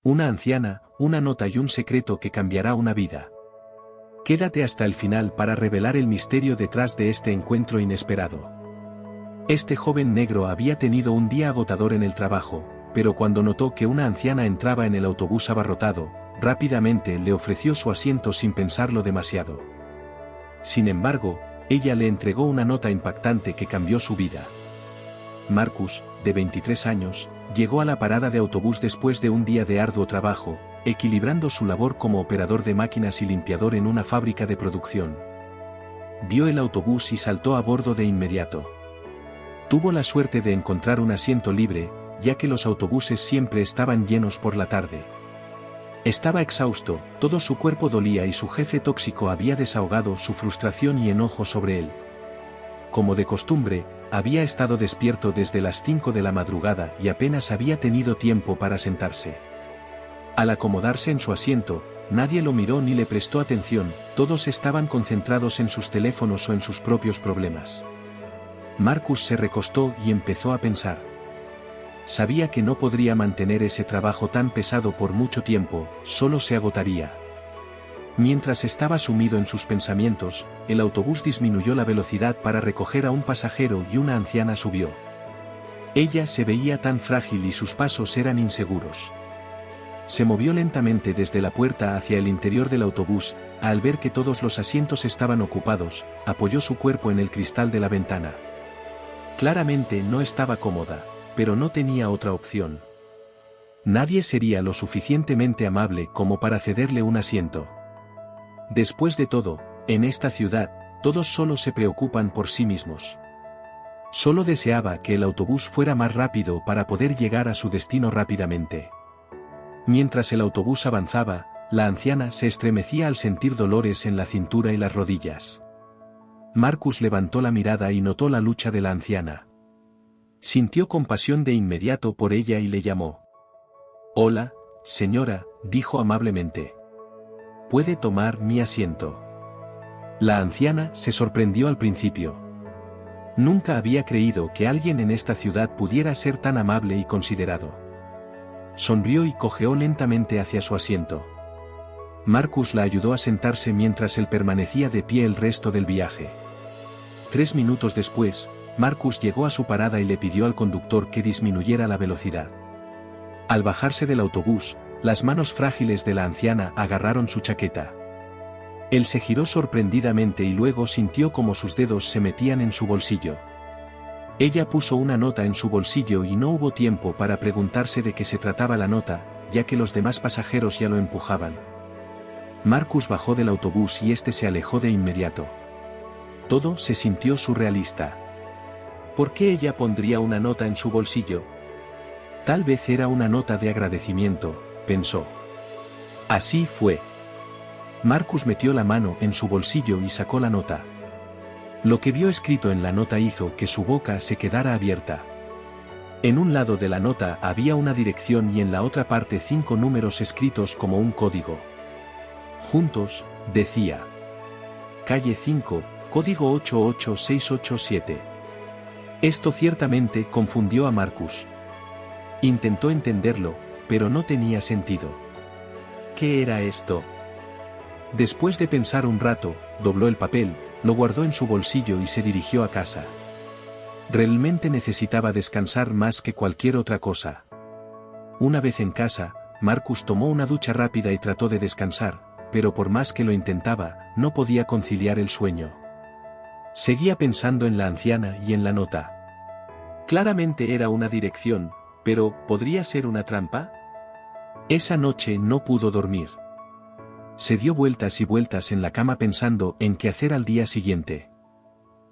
Una anciana, una nota y un secreto que cambiará una vida. Quédate hasta el final para revelar el misterio detrás de este encuentro inesperado. Este joven negro había tenido un día agotador en el trabajo, pero cuando notó que una anciana entraba en el autobús abarrotado, rápidamente le ofreció su asiento sin pensarlo demasiado. Sin embargo, ella le entregó una nota impactante que cambió su vida. Marcus, de 23 años, llegó a la parada de autobús después de un día de arduo trabajo, equilibrando su labor como operador de máquinas y limpiador en una fábrica de producción. Vio el autobús y saltó a bordo de inmediato. Tuvo la suerte de encontrar un asiento libre, ya que los autobuses siempre estaban llenos por la tarde. Estaba exhausto, todo su cuerpo dolía y su jefe tóxico había desahogado su frustración y enojo sobre él. Como de costumbre, había estado despierto desde las 5 de la madrugada y apenas había tenido tiempo para sentarse. Al acomodarse en su asiento, nadie lo miró ni le prestó atención, todos estaban concentrados en sus teléfonos o en sus propios problemas. Marcus se recostó y empezó a pensar. Sabía que no podría mantener ese trabajo tan pesado por mucho tiempo, solo se agotaría. Mientras estaba sumido en sus pensamientos, el autobús disminuyó la velocidad para recoger a un pasajero y una anciana subió. Ella se veía tan frágil y sus pasos eran inseguros. Se movió lentamente desde la puerta hacia el interior del autobús, al ver que todos los asientos estaban ocupados, apoyó su cuerpo en el cristal de la ventana. Claramente no estaba cómoda, pero no tenía otra opción. Nadie sería lo suficientemente amable como para cederle un asiento. Después de todo, en esta ciudad, todos solo se preocupan por sí mismos. Solo deseaba que el autobús fuera más rápido para poder llegar a su destino rápidamente. Mientras el autobús avanzaba, la anciana se estremecía al sentir dolores en la cintura y las rodillas. Marcus levantó la mirada y notó la lucha de la anciana. Sintió compasión de inmediato por ella y le llamó. «Hola, señora», dijo amablemente. «¿Puede tomar mi asiento?». La anciana se sorprendió al principio. Nunca había creído que alguien en esta ciudad pudiera ser tan amable y considerado. Sonrió y cojeó lentamente hacia su asiento. Marcus la ayudó a sentarse mientras él permanecía de pie el resto del viaje. 3 minutos después, Marcus llegó a su parada y le pidió al conductor que disminuyera la velocidad. Al bajarse del autobús, las manos frágiles de la anciana agarraron su chaqueta. Él se giró sorprendidamente y luego sintió como sus dedos se metían en su bolsillo. Ella puso una nota en su bolsillo y no hubo tiempo para preguntarse de qué se trataba la nota, ya que los demás pasajeros ya lo empujaban. Marcus bajó del autobús y este se alejó de inmediato. Todo se sintió surrealista. ¿Por qué ella pondría una nota en su bolsillo? Tal vez era una nota de agradecimiento, pensó. Así fue. Marcus metió la mano en su bolsillo y sacó la nota. Lo que vio escrito en la nota hizo que su boca se quedara abierta. En un lado de la nota había una dirección y en la otra parte 5 números escritos como un código. Juntos, decía. Calle 5, código 88687. Esto ciertamente confundió a Marcus. Intentó entenderlo, pero no tenía sentido. ¿Qué era esto? Después de pensar un rato, dobló el papel, lo guardó en su bolsillo y se dirigió a casa. Realmente necesitaba descansar más que cualquier otra cosa. Una vez en casa, Marcus tomó una ducha rápida y trató de descansar, pero por más que lo intentaba, no podía conciliar el sueño. Seguía pensando en la anciana y en la nota. Claramente era una dirección, pero ¿podría ser una trampa? Esa noche no pudo dormir. Se dio vueltas y vueltas en la cama pensando en qué hacer al día siguiente.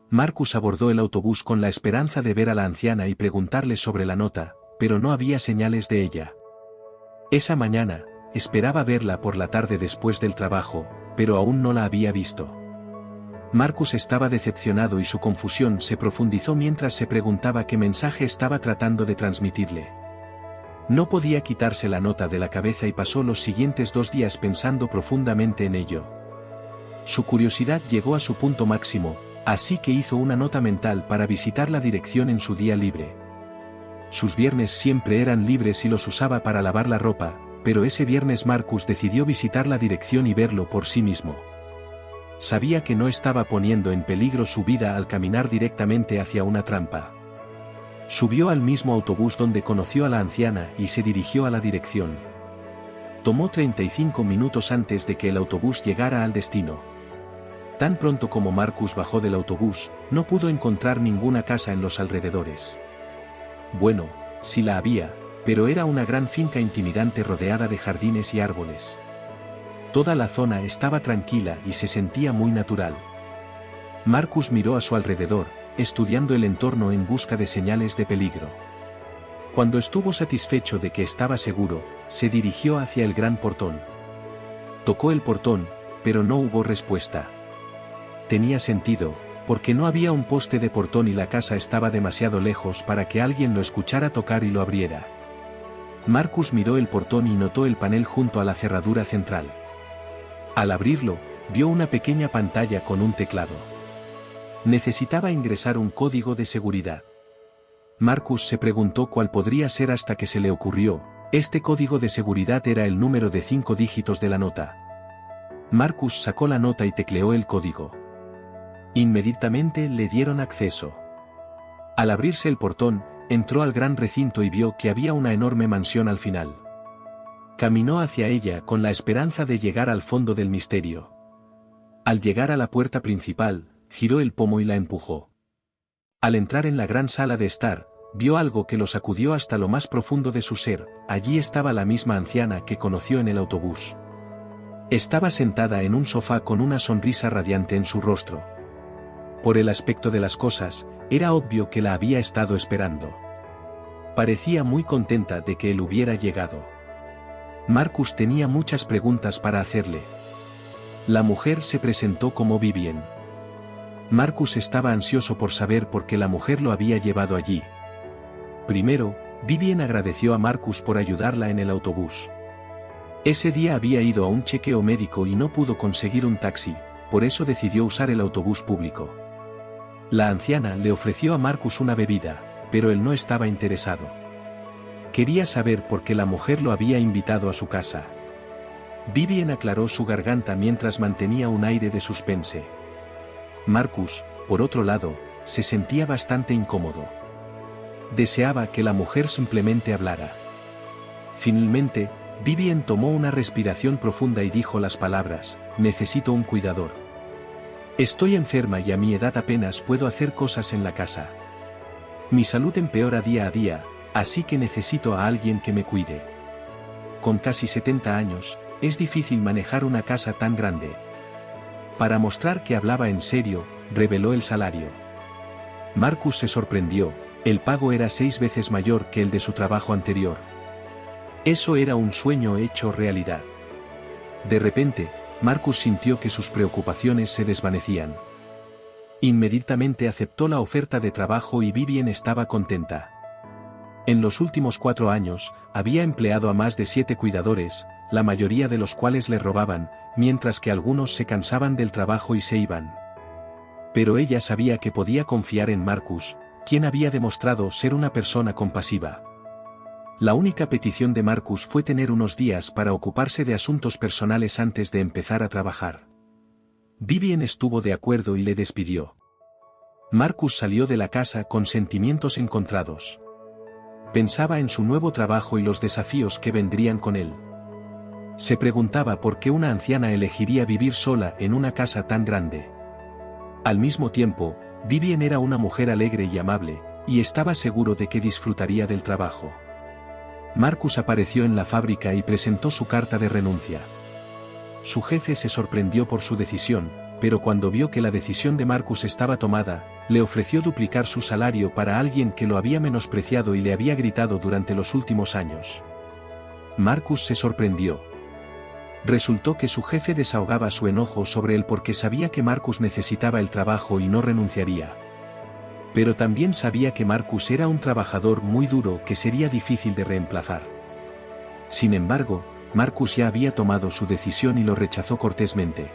Marcus abordó el autobús con la esperanza de ver a la anciana y preguntarle sobre la nota, pero no había señales de ella. Esa mañana, esperaba verla por la tarde después del trabajo, pero aún no la había visto. Marcus estaba decepcionado y su confusión se profundizó mientras se preguntaba qué mensaje estaba tratando de transmitirle. No podía quitarse la nota de la cabeza y pasó los siguientes 2 días pensando profundamente en ello. Su curiosidad llegó a su punto máximo, así que hizo una nota mental para visitar la dirección en su día libre. Sus viernes siempre eran libres y los usaba para lavar la ropa, pero ese viernes Marcus decidió visitar la dirección y verlo por sí mismo. Sabía que no estaba poniendo en peligro su vida al caminar directamente hacia una trampa. Subió al mismo autobús donde conoció a la anciana y se dirigió a la dirección. Tomó 35 minutos antes de que el autobús llegara al destino. Tan pronto como Marcus bajó del autobús, no pudo encontrar ninguna casa en los alrededores. Bueno, sí la había, pero era una gran finca intimidante rodeada de jardines y árboles. Toda la zona estaba tranquila y se sentía muy natural. Marcus miró a su alrededor, estudiando el entorno en busca de señales de peligro. Cuando estuvo satisfecho de que estaba seguro, se dirigió hacia el gran portón. Tocó el portón, pero no hubo respuesta. Tenía sentido, porque no había un poste de portón y la casa estaba demasiado lejos para que alguien lo escuchara tocar y lo abriera. Marcus miró el portón y notó el panel junto a la cerradura central. Al abrirlo, vio una pequeña pantalla con un teclado. Necesitaba ingresar un código de seguridad. Marcus se preguntó cuál podría ser hasta que se le ocurrió. Este código de seguridad era el número de 5 dígitos de la nota. Marcus sacó la nota y tecleó el código. Inmediatamente le dieron acceso. Al abrirse el portón, entró al gran recinto y vio que había una enorme mansión al final. Caminó hacia ella con la esperanza de llegar al fondo del misterio. Al llegar a la puerta principal, giró el pomo y la empujó. Al entrar en la gran sala de estar, vio algo que lo sacudió hasta lo más profundo de su ser. Allí estaba la misma anciana que conoció en el autobús. Estaba sentada en un sofá con una sonrisa radiante en su rostro. Por el aspecto de las cosas, era obvio que la había estado esperando. Parecía muy contenta de que él hubiera llegado. Marcus tenía muchas preguntas para hacerle. La mujer se presentó como Vivien. Marcus estaba ansioso por saber por qué la mujer lo había llevado allí. Primero, Vivien agradeció a Marcus por ayudarla en el autobús. Ese día había ido a un chequeo médico y no pudo conseguir un taxi, por eso decidió usar el autobús público. La anciana le ofreció a Marcus una bebida, pero él no estaba interesado. Quería saber por qué la mujer lo había invitado a su casa. Vivien aclaró su garganta mientras mantenía un aire de suspense. Marcus, por otro lado, se sentía bastante incómodo. Deseaba que la mujer simplemente hablara. Finalmente, Vivien tomó una respiración profunda y dijo las palabras: necesito un cuidador. Estoy enferma y a mi edad apenas puedo hacer cosas en la casa. Mi salud empeora día a día, así que necesito a alguien que me cuide. Con casi 70 años, es difícil manejar una casa tan grande. Para mostrar que hablaba en serio, reveló el salario. Marcus se sorprendió, el pago era 6 veces mayor que el de su trabajo anterior. Eso era un sueño hecho realidad. De repente, Marcus sintió que sus preocupaciones se desvanecían. Inmediatamente aceptó la oferta de trabajo y Vivien estaba contenta. En los últimos 4 años, había empleado a más de 7 cuidadores, la mayoría de los cuales le robaban, mientras que algunos se cansaban del trabajo y se iban. Pero ella sabía que podía confiar en Marcus, quien había demostrado ser una persona compasiva. La única petición de Marcus fue tener unos días para ocuparse de asuntos personales antes de empezar a trabajar. Vivien estuvo de acuerdo y le despidió. Marcus salió de la casa con sentimientos encontrados. Pensaba en su nuevo trabajo y los desafíos que vendrían con él. Se preguntaba por qué una anciana elegiría vivir sola en una casa tan grande. Al mismo tiempo, Vivien era una mujer alegre y amable, y estaba seguro de que disfrutaría del trabajo. Marcus apareció en la fábrica y presentó su carta de renuncia. Su jefe se sorprendió por su decisión, pero cuando vio que la decisión de Marcus estaba tomada, le ofreció duplicar su salario para alguien que lo había menospreciado y le había gritado durante los últimos años. Marcus se sorprendió. Resultó que su jefe desahogaba su enojo sobre él porque sabía que Marcus necesitaba el trabajo y no renunciaría. Pero también sabía que Marcus era un trabajador muy duro que sería difícil de reemplazar. Sin embargo, Marcus ya había tomado su decisión y lo rechazó cortésmente.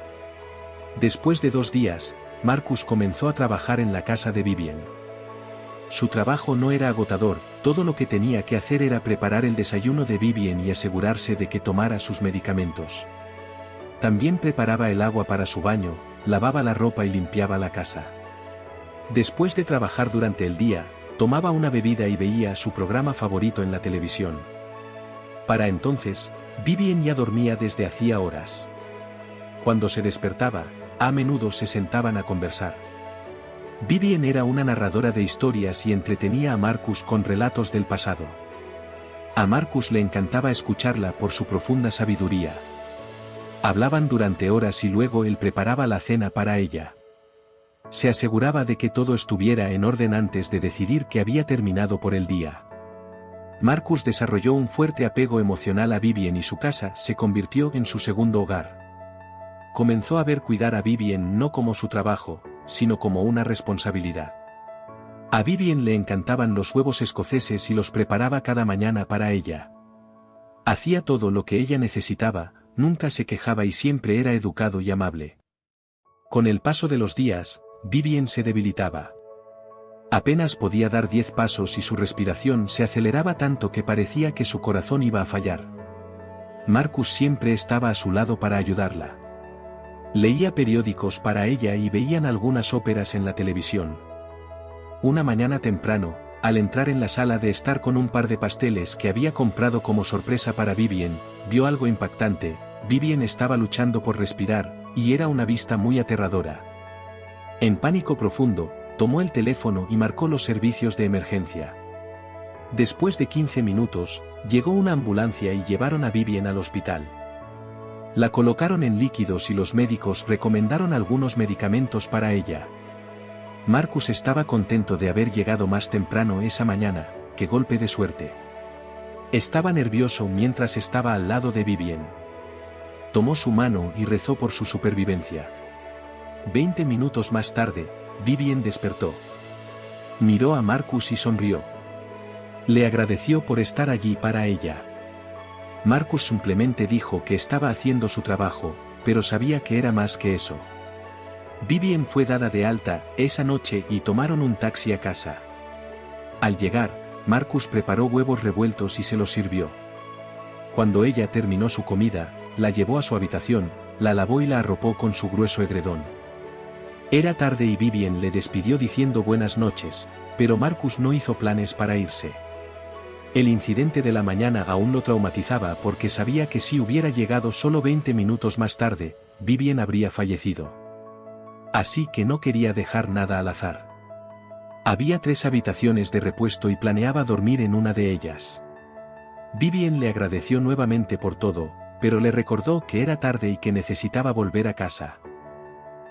Después de 2 días, Marcus comenzó a trabajar en la casa de Vivien. Su trabajo no era agotador, todo lo que tenía que hacer era preparar el desayuno de Vivien y asegurarse de que tomara sus medicamentos. También preparaba el agua para su baño, lavaba la ropa y limpiaba la casa. Después de trabajar durante el día, tomaba una bebida y veía su programa favorito en la televisión. Para entonces, Vivien ya dormía desde hacía horas. Cuando se despertaba, a menudo se sentaban a conversar. Vivien era una narradora de historias y entretenía a Marcus con relatos del pasado. A Marcus le encantaba escucharla por su profunda sabiduría. Hablaban durante horas y luego él preparaba la cena para ella. Se aseguraba de que todo estuviera en orden antes de decidir que había terminado por el día. Marcus desarrolló un fuerte apego emocional a Vivien y su casa se convirtió en su segundo hogar. Comenzó a ver cuidar a Vivien no como su trabajo, sino como una responsabilidad. A Vivien le encantaban los huevos escoceses y los preparaba cada mañana para ella. Hacía todo lo que ella necesitaba, nunca se quejaba y siempre era educado y amable. Con el paso de los días, Vivien se debilitaba. Apenas podía dar 10 pasos y su respiración se aceleraba tanto que parecía que su corazón iba a fallar. Marcus siempre estaba a su lado para ayudarla. Leía periódicos para ella y veían algunas óperas en la televisión. Una mañana temprano, al entrar en la sala de estar con un par de pasteles que había comprado como sorpresa para Vivien, vio algo impactante. Vivien estaba luchando por respirar, y era una vista muy aterradora. En pánico profundo, tomó el teléfono y marcó los servicios de emergencia. Después de 15 minutos, llegó una ambulancia y llevaron a Vivien al hospital. La colocaron en líquidos y los médicos recomendaron algunos medicamentos para ella. Marcus estaba contento de haber llegado más temprano esa mañana. ¡Qué golpe de suerte! Estaba nervioso mientras estaba al lado de Vivien. Tomó su mano y rezó por su supervivencia. 20 minutos más tarde, Vivien despertó. Miró a Marcus y sonrió. Le agradeció por estar allí para ella. Marcus simplemente dijo que estaba haciendo su trabajo, pero sabía que era más que eso. Vivien fue dada de alta esa noche y tomaron un taxi a casa. Al llegar, Marcus preparó huevos revueltos y se los sirvió. Cuando ella terminó su comida, la llevó a su habitación, la lavó y la arropó con su grueso edredón. Era tarde y Vivien le despidió diciendo buenas noches, pero Marcus no hizo planes para irse. El incidente de la mañana aún lo traumatizaba porque sabía que si hubiera llegado solo 20 minutos más tarde, Vivien habría fallecido. Así que no quería dejar nada al azar. Había 3 habitaciones de repuesto y planeaba dormir en una de ellas. Vivien le agradeció nuevamente por todo, pero le recordó que era tarde y que necesitaba volver a casa.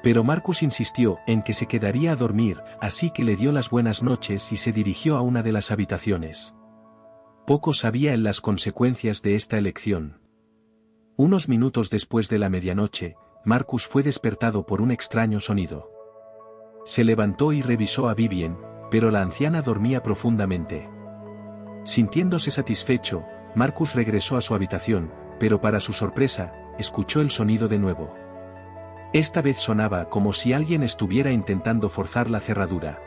Pero Marcus insistió en que se quedaría a dormir, así que le dio las buenas noches y se dirigió a una de las habitaciones. Poco sabía él las consecuencias de esta elección. Unos minutos después de la medianoche, Marcus fue despertado por un extraño sonido. Se levantó y revisó a Vivien, pero la anciana dormía profundamente. Sintiéndose satisfecho, Marcus regresó a su habitación, pero para su sorpresa, escuchó el sonido de nuevo. Esta vez sonaba como si alguien estuviera intentando forzar la cerradura.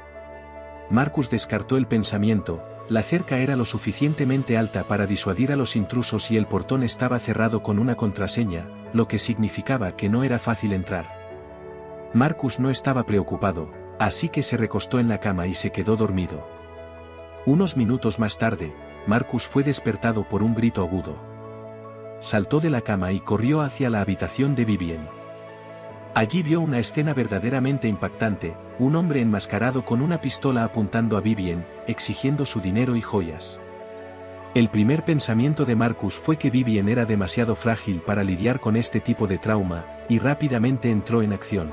Marcus descartó el pensamiento. La cerca era lo suficientemente alta para disuadir a los intrusos y el portón estaba cerrado con una contraseña, lo que significaba que no era fácil entrar. Marcus no estaba preocupado, así que se recostó en la cama y se quedó dormido. Unos minutos más tarde, Marcus fue despertado por un grito agudo. Saltó de la cama y corrió hacia la habitación de Vivien. Allí vio una escena verdaderamente impactante, un hombre enmascarado con una pistola apuntando a Vivien, exigiendo su dinero y joyas. El primer pensamiento de Marcus fue que Vivien era demasiado frágil para lidiar con este tipo de trauma, y rápidamente entró en acción.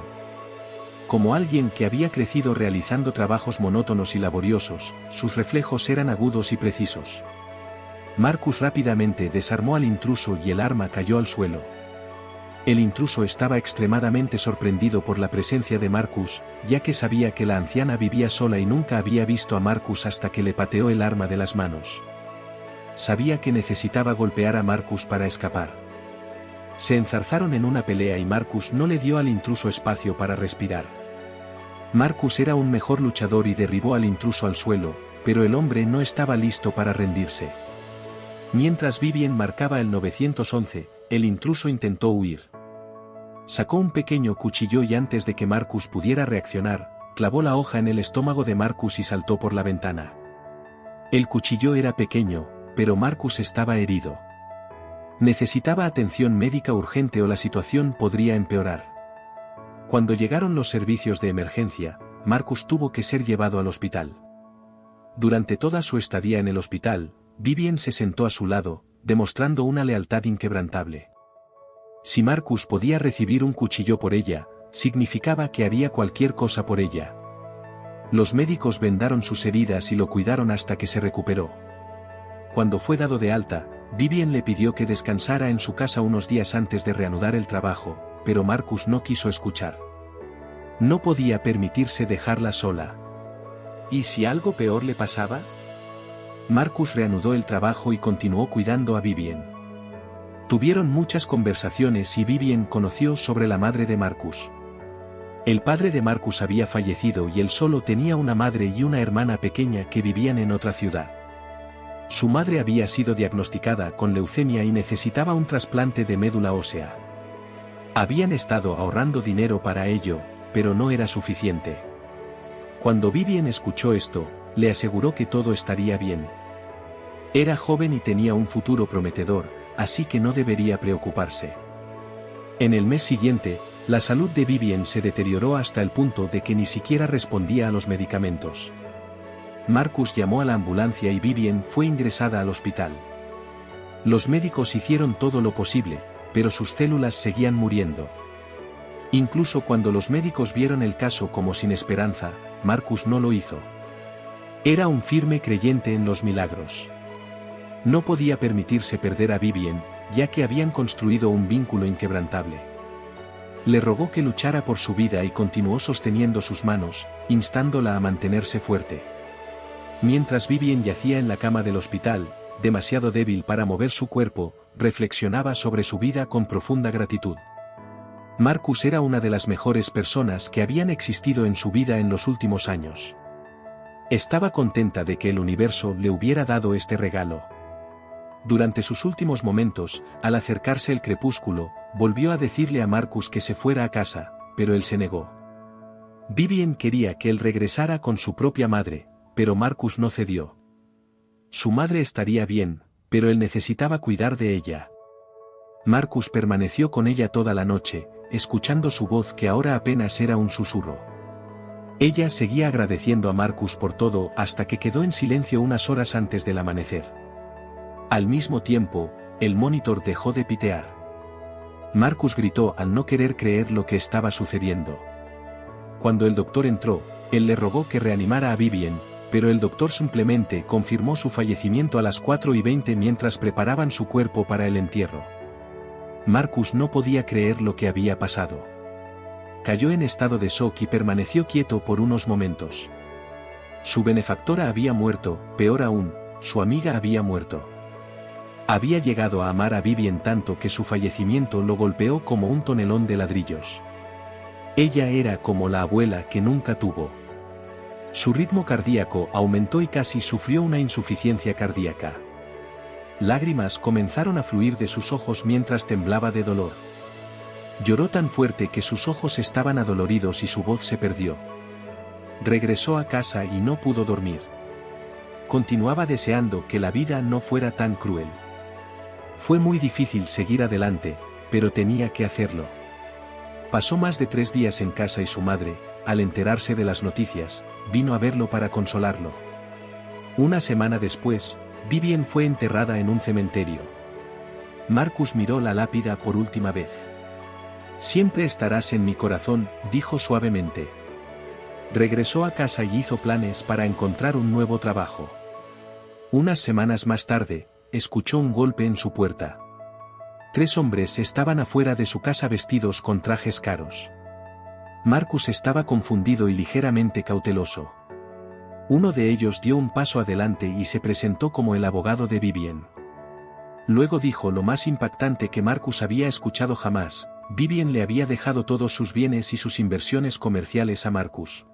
Como alguien que había crecido realizando trabajos monótonos y laboriosos, sus reflejos eran agudos y precisos. Marcus rápidamente desarmó al intruso y el arma cayó al suelo. El intruso estaba extremadamente sorprendido por la presencia de Marcus, ya que sabía que la anciana vivía sola y nunca había visto a Marcus hasta que le pateó el arma de las manos. Sabía que necesitaba golpear a Marcus para escapar. Se enzarzaron en una pelea y Marcus no le dio al intruso espacio para respirar. Marcus era un mejor luchador y derribó al intruso al suelo, pero el hombre no estaba listo para rendirse. Mientras Vivien marcaba el 911, el intruso intentó huir. Sacó un pequeño cuchillo y antes de que Marcus pudiera reaccionar, clavó la hoja en el estómago de Marcus y saltó por la ventana. El cuchillo era pequeño, pero Marcus estaba herido. Necesitaba atención médica urgente o la situación podría empeorar. Cuando llegaron los servicios de emergencia, Marcus tuvo que ser llevado al hospital. Durante toda su estadía en el hospital, Vivien se sentó a su lado, demostrando una lealtad inquebrantable. Si Marcus podía recibir un cuchillo por ella, significaba que haría cualquier cosa por ella. Los médicos vendaron sus heridas y lo cuidaron hasta que se recuperó. Cuando fue dado de alta, Vivien le pidió que descansara en su casa unos días antes de reanudar el trabajo, pero Marcus no quiso escuchar. No podía permitirse dejarla sola. ¿Y si algo peor le pasaba? Marcus reanudó el trabajo y continuó cuidando a Vivien. Tuvieron muchas conversaciones y Vivien conoció sobre la madre de Marcus. El padre de Marcus había fallecido y él solo tenía una madre y una hermana pequeña que vivían en otra ciudad. Su madre había sido diagnosticada con leucemia y necesitaba un trasplante de médula ósea. Habían estado ahorrando dinero para ello, pero no era suficiente. Cuando Vivien escuchó esto, le aseguró que todo estaría bien. Era joven y tenía un futuro prometedor, así que no debería preocuparse. En el mes siguiente, la salud de Vivien se deterioró hasta el punto de que ni siquiera respondía a los medicamentos. Marcus llamó a la ambulancia y Vivien fue ingresada al hospital. Los médicos hicieron todo lo posible, pero sus células seguían muriendo. Incluso cuando los médicos vieron el caso como sin esperanza, Marcus no lo hizo. Era un firme creyente en los milagros. No podía permitirse perder a Vivien, ya que habían construido un vínculo inquebrantable. Le rogó que luchara por su vida y continuó sosteniendo sus manos, instándola a mantenerse fuerte. Mientras Vivien yacía en la cama del hospital, demasiado débil para mover su cuerpo, reflexionaba sobre su vida con profunda gratitud. Marcus era una de las mejores personas que habían existido en su vida en los últimos años. Estaba contenta de que el universo le hubiera dado este regalo. Durante sus últimos momentos, al acercarse el crepúsculo, volvió a decirle a Marcus que se fuera a casa, pero él se negó. Vivien quería que él regresara con su propia madre, pero Marcus no cedió. Su madre estaría bien, pero él necesitaba cuidar de ella. Marcus permaneció con ella toda la noche, escuchando su voz que ahora apenas era un susurro. Ella seguía agradeciendo a Marcus por todo hasta que quedó en silencio unas horas antes del amanecer. Al mismo tiempo, el monitor dejó de pitear. Marcus gritó al no querer creer lo que estaba sucediendo. Cuando el doctor entró, él le rogó que reanimara a Vivien, pero el doctor simplemente confirmó su fallecimiento a las 4:20 mientras preparaban su cuerpo para el entierro. Marcus no podía creer lo que había pasado. Cayó en estado de shock y permaneció quieto por unos momentos. Su benefactora había muerto, peor aún, su amiga había muerto. Había llegado a amar a Vivien tanto que su fallecimiento lo golpeó como un tonelón de ladrillos. Ella era como la abuela que nunca tuvo. Su ritmo cardíaco aumentó y casi sufrió una insuficiencia cardíaca. Lágrimas comenzaron a fluir de sus ojos mientras temblaba de dolor. Lloró tan fuerte que sus ojos estaban adoloridos y su voz se perdió. Regresó a casa y no pudo dormir. Continuaba deseando que la vida no fuera tan cruel. Fue muy difícil seguir adelante, pero tenía que hacerlo. Pasó más de 3 días en casa y su madre, al enterarse de las noticias, vino a verlo para consolarlo. Una semana después, Vivien fue enterrada en un cementerio. Marcus miró la lápida por última vez. «Siempre estarás en mi corazón», dijo suavemente. Regresó a casa y hizo planes para encontrar un nuevo trabajo. Unas semanas más tarde, escuchó un golpe en su puerta. 3 hombres estaban afuera de su casa vestidos con trajes caros. Marcus estaba confundido y ligeramente cauteloso. Uno de ellos dio un paso adelante y se presentó como el abogado de Vivien. Luego dijo lo más impactante que Marcus había escuchado jamás: Vivien le había dejado todos sus bienes y sus inversiones comerciales a Marcus.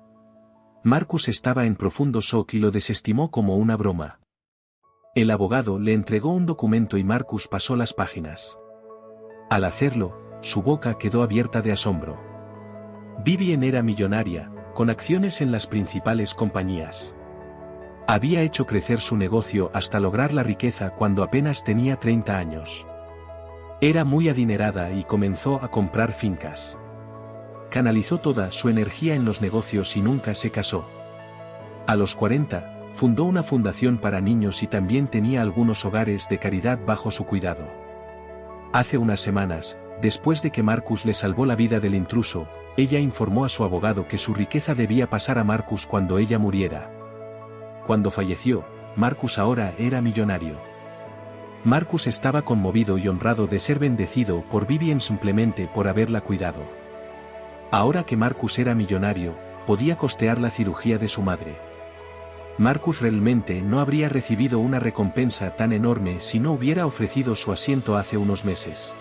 Marcus estaba en profundo shock y lo desestimó como una broma. El abogado le entregó un documento y Marcus pasó las páginas. Al hacerlo, su boca quedó abierta de asombro. Vivien era millonaria, con acciones en las principales compañías. Había hecho crecer su negocio hasta lograr la riqueza cuando apenas tenía 30 años. Era muy adinerada y comenzó a comprar fincas. Canalizó toda su energía en los negocios y nunca se casó. A los 40, fundó una fundación para niños y también tenía algunos hogares de caridad bajo su cuidado. Hace unas semanas, después de que Marcus le salvó la vida del intruso, ella informó a su abogado que su riqueza debía pasar a Marcus cuando ella muriera. Cuando falleció, Marcus ahora era millonario. Marcus estaba conmovido y honrado de ser bendecido por Vivien simplemente por haberla cuidado. Ahora que Marcus era millonario, podía costear la cirugía de su madre. Marcus realmente no habría recibido una recompensa tan enorme si no hubiera ofrecido su asiento hace unos meses.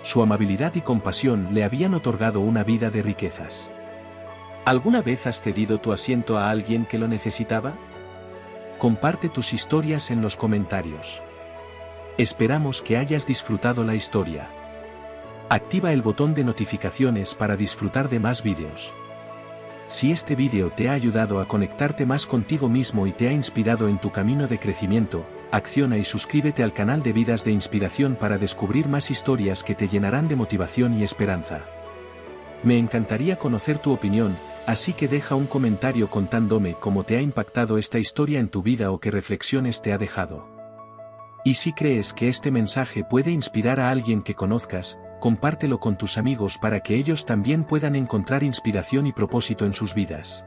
Su amabilidad y compasión le habían otorgado una vida de riquezas. ¿Alguna vez has cedido tu asiento a alguien que lo necesitaba? Comparte tus historias en los comentarios. Esperamos que hayas disfrutado la historia. Activa el botón de notificaciones para disfrutar de más vídeos. Si este vídeo te ha ayudado a conectarte más contigo mismo y te ha inspirado en tu camino de crecimiento, acciona y suscríbete al canal de Vidas de Inspiración para descubrir más historias que te llenarán de motivación y esperanza. Me encantaría conocer tu opinión, así que deja un comentario contándome cómo te ha impactado esta historia en tu vida o qué reflexiones te ha dejado. Y si crees que este mensaje puede inspirar a alguien que conozcas, compártelo con tus amigos para que ellos también puedan encontrar inspiración y propósito en sus vidas.